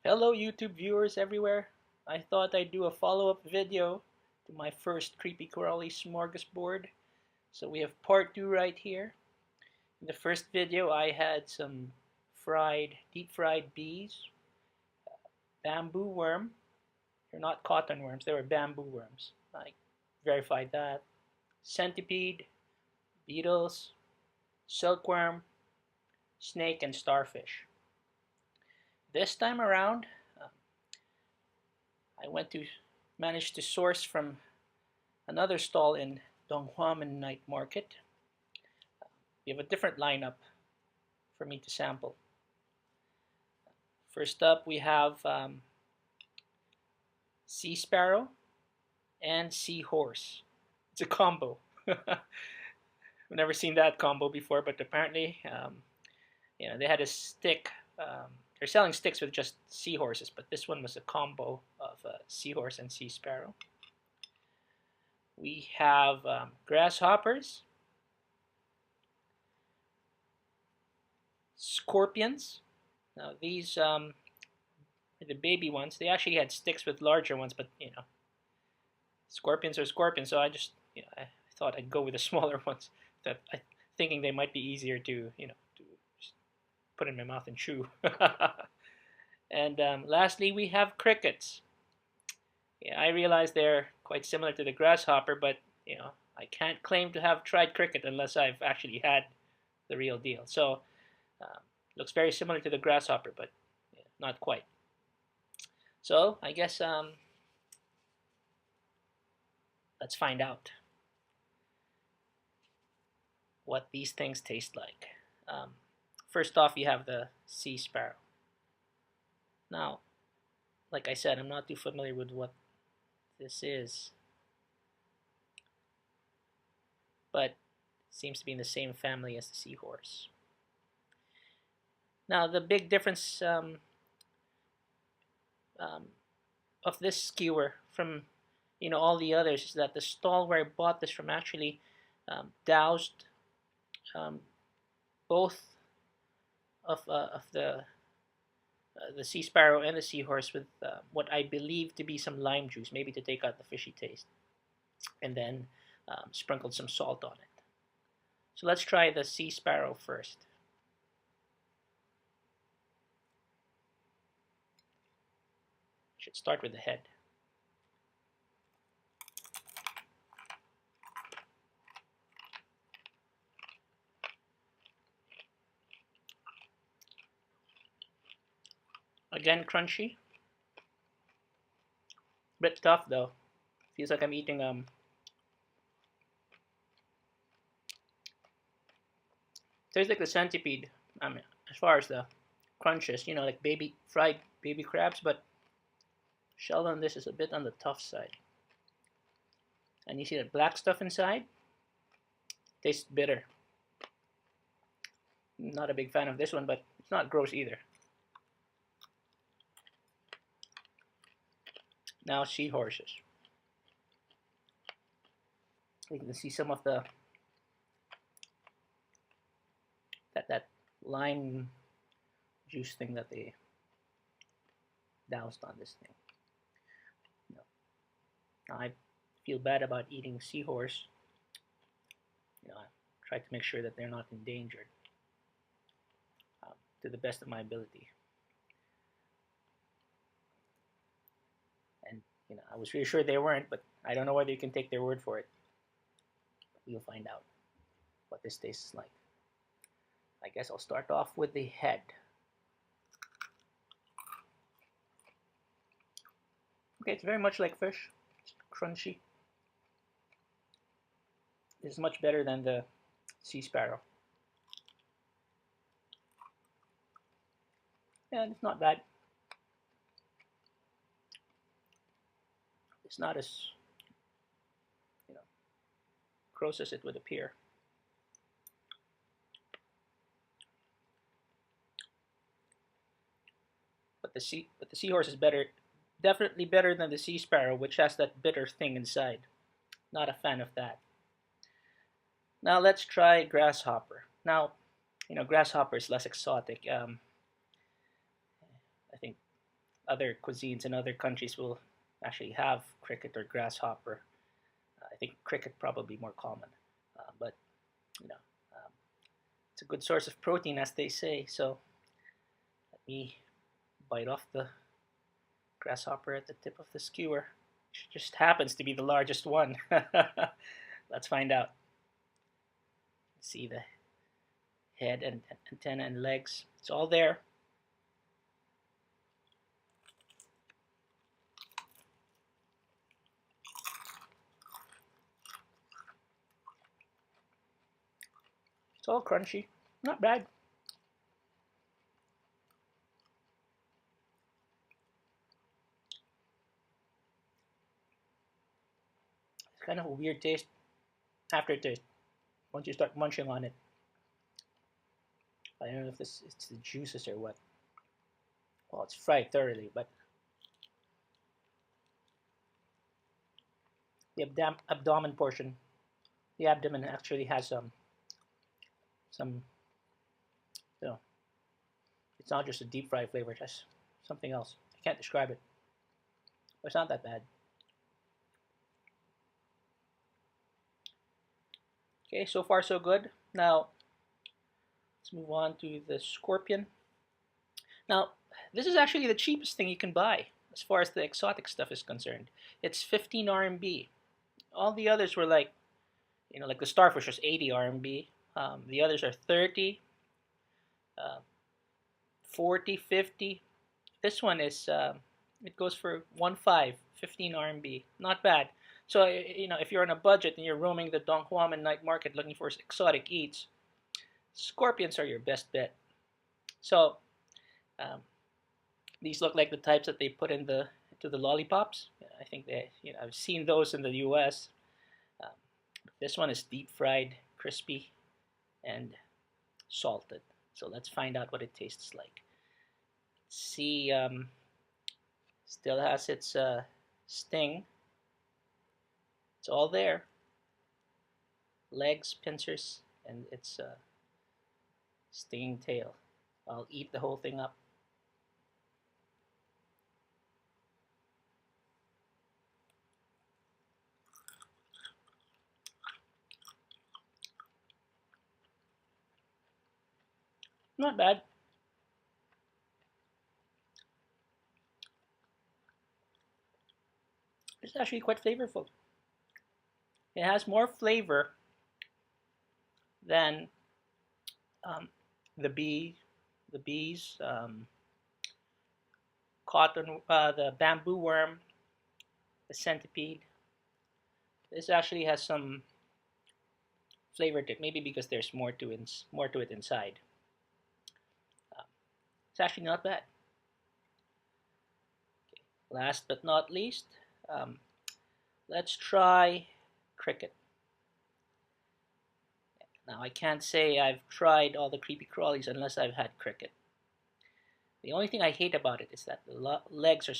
Hello YouTube viewers everywhere. I thought I'd do a follow-up video to my first creepy crawly smorgasbord. So we have part 2 right here. In the first video I had some deep fried bees, bamboo worm. They're not cotton worms, they were bamboo worms. I verified that. Centipede, beetles, silkworm, snake, and starfish. This time around, I managed to source from another stall in Donghuamen Night Market. We have a different lineup for me to sample. First up, we have sea sparrow and seahorse. It's a combo. I've never seen that combo before, but apparently, they had a stick. They're selling sticks with just seahorses, but this one was a combo of seahorse and sea sparrow. We have grasshoppers, scorpions. Now these are the baby ones. They actually had sticks with larger ones, but scorpions are scorpions. So I just I thought I'd go with the smaller ones, thinking they might be easier to to just put in my mouth and chew. And lastly, we have crickets. Yeah, I realize they're quite similar to the grasshopper, but I can't claim to have tried cricket unless I've actually had the real deal. So looks very similar to the grasshopper, but not quite. So I guess let's find out what these things taste like. First off, you have the sea sparrow. Now, like I said, I'm not too familiar with what this is, but it seems to be in the same family as the seahorse. Now, the big difference of this skewer from all the others is that the stall where I bought this from actually doused both of the sea sparrow and the seahorse with what I believe to be some lime juice, maybe to take out the fishy taste, and then sprinkled some salt on it. So let's try the sea sparrow first. Should start with the head. Again, crunchy. Bit tough though. Feels like I'm eating tastes like the centipede. As far as the crunches, like fried baby crabs, but shell on this is a bit on the tough side. And you see that black stuff inside? Tastes bitter. Not a big fan of this one, but it's not gross either. Now seahorses. You can see some of that lime juice thing that they doused on this thing. Now I feel bad about eating seahorse. I try to make sure that they're not endangered to the best of my ability. And I was really sure they weren't, but I don't know whether you can take their word for it. We'll find out what this tastes like. I guess I'll start off with the head. Okay, it's very much like fish. It's crunchy. This is much better than the sea sparrow. And it's not bad. It's not as gross as it would appear. But the seahorse is better, definitely better than the sea sparrow, which has that bitter thing inside. Not a fan of that. Now let's try grasshopper. Now, grasshopper is less exotic. I think other cuisines in other countries will actually have cricket or grasshopper. I think cricket probably more common, but you know, um, it's a good source of protein, as they say. So let me bite off the grasshopper at the tip of the skewer. Which just happens to be the largest one. Let's find out. See the head and antenna and legs. It's all there. It's all crunchy. Not bad. It's kind of a weird taste, aftertaste, once you start munching on it. I don't know if it's the juices or what. Well, it's fried thoroughly, but the abdomen portion, the abdomen actually has some, you know, it's not just a deep fried flavor, it has something else. I can't describe it, but it's not that bad. Okay, so far so good. Now, let's move on to the scorpion. Now, this is actually the cheapest thing you can buy as far as the exotic stuff is concerned. It's 15 RMB. All the others were like, like the starfish was 80 RMB. The others are 30, uh, 40, 50. This one is, it goes for 15 RMB. Not bad. So, if you're on a budget and you're roaming the Donghuamen Night Market looking for exotic eats, scorpions are your best bet. So, these look like the types that they put into the lollipops. I think I've seen those in the U.S. This one is deep fried, crispy, and salted. So let's find out what it tastes like. See, still has its sting. It's all there. Legs, pincers, and its stinging tail. I'll eat the whole thing up. Not bad. It's actually quite flavorful. It has more flavor than the bees, cotton, the bamboo worm, the centipede. This actually has some flavor to it, maybe because there's more to it inside. It's actually not bad. Okay. Last but not least, let's try cricket. Now, I can't say I've tried all the creepy crawlies unless I've had cricket. The only thing I hate about it is that the legs are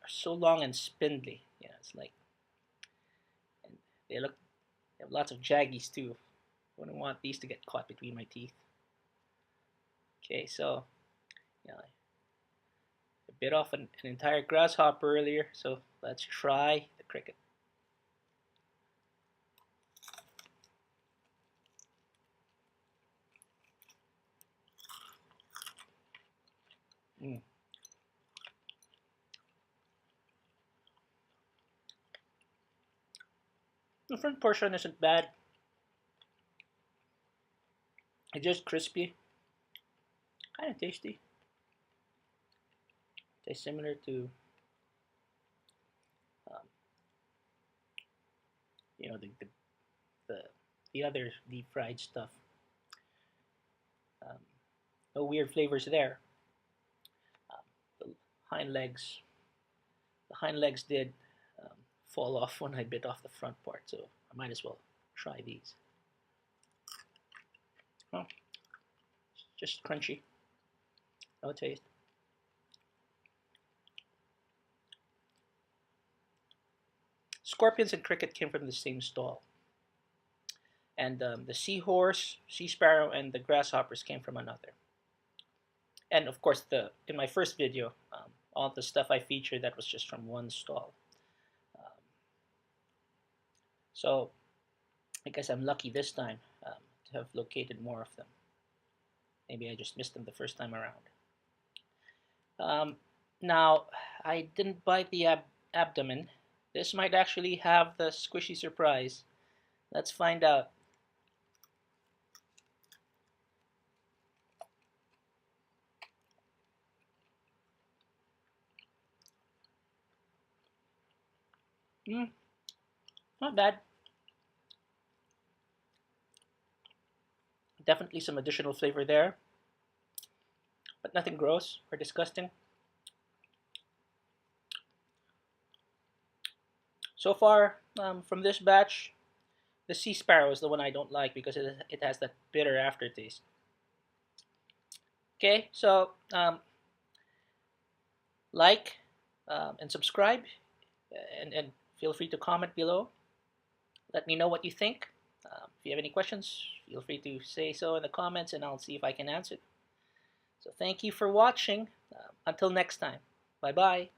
so long and spindly. It's like, and they have lots of jaggies too. I wouldn't want these to get caught between my teeth. Okay, so, I bit off an entire grasshopper earlier, so let's try the cricket. The front portion isn't bad. It's just crispy, kind of tasty. Tastes similar to, the other deep fried stuff. No weird flavors there. The hind legs did fall off when I bit off the front part, so I might as well try these. Well, it's just crunchy. No taste. Scorpions and cricket came from the same stall. And the seahorse, sea sparrow, and the grasshoppers came from another. And of course, in my first video, all the stuff I featured that was just from one stall. Um, so I guess I'm lucky this time to have located more of them. Maybe I just missed them the first time around. Now, I didn't bite the abdomen. This might actually have the squishy surprise. Let's find out. Not bad. Definitely some additional flavor there, but nothing gross or disgusting. So far, from this batch, the sea sparrow is the one I don't like because it has that bitter aftertaste. Okay, so like and subscribe, and feel free to comment below. Let me know what you think. If you have any questions, feel free to say so in the comments, and I'll see if I can answer. So thank you for watching. Until next time, bye bye.